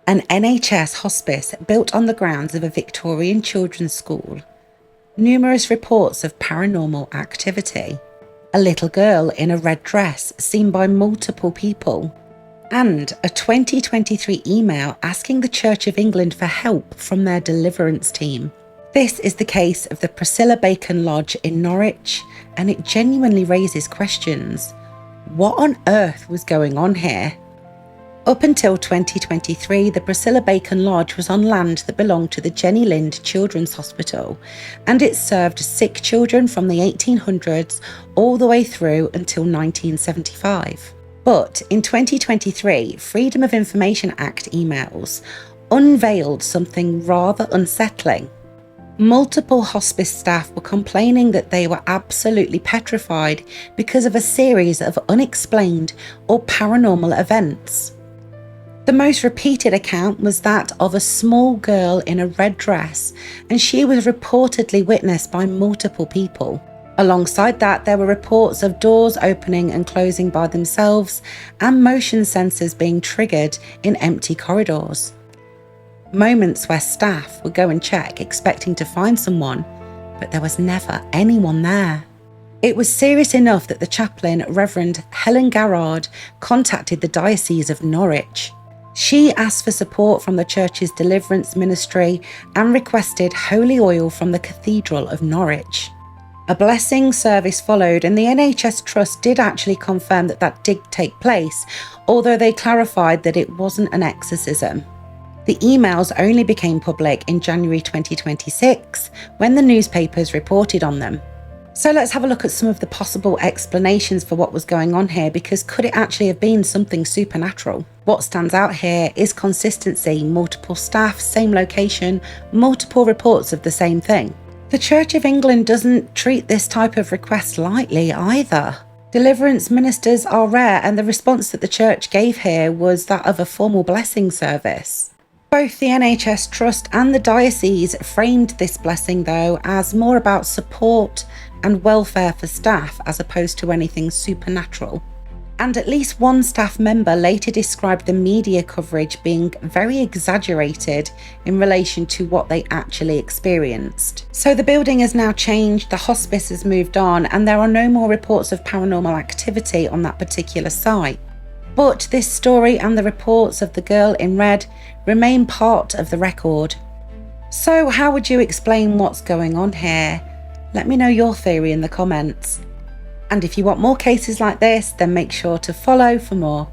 An NHS hospice built on the grounds of a Victorian children's school. Numerous reports of paranormal activity. A little girl in a red dress seen by multiple people. And a 2023 email asking the Church of England for help from their deliverance team. This is the case of the Priscilla Bacon Lodge in Norwich, and it genuinely raises questions. What on earth was going on here? Up until 2023, the Priscilla Bacon Lodge was on land that belonged to the Jenny Lind Children's Hospital, and it served sick children from the 1800s all the way through until 1975. But in 2023, Freedom of Information Act emails unveiled something rather unsettling. Multiple hospice staff were complaining that they were absolutely petrified because of a series of unexplained or paranormal events. The most repeated account was that of a small girl in a red dress, and she was reportedly witnessed by multiple people. Alongside that, there were reports of doors opening and closing by themselves and motion sensors being triggered in empty corridors. Moments where staff would go and check expecting to find someone, but there was never anyone there. It was serious enough that the chaplain, Reverend Helen Garrard, contacted the Diocese of Norwich. She asked for support from the church's deliverance ministry and requested holy oil from the Cathedral of Norwich. A blessing service followed, and the NHS Trust did actually confirm that did take place, although they clarified that it wasn't an exorcism. The emails only became public in January 2026 when the newspapers reported on them. So let's have a look at some of the possible explanations for what was going on here, because could it actually have been something supernatural? What stands out here is consistency, multiple staff, same location, multiple reports of the same thing. The Church of England doesn't treat this type of request lightly either. Deliverance ministers are rare, and the response that the church gave here was that of a formal blessing service. Both the NHS Trust and the diocese framed this blessing though as more about support and welfare for staff as opposed to anything supernatural. And at least one staff member later described the media coverage being very exaggerated in relation to what they actually experienced. So the building has now changed, the hospice has moved on, and there are no more reports of paranormal activity on that particular site. But this story and the reports of the girl in red remain part of the record. So how would you explain what's going on here? Let me know your theory in the comments. And if you want more cases like this, then make sure to follow for more.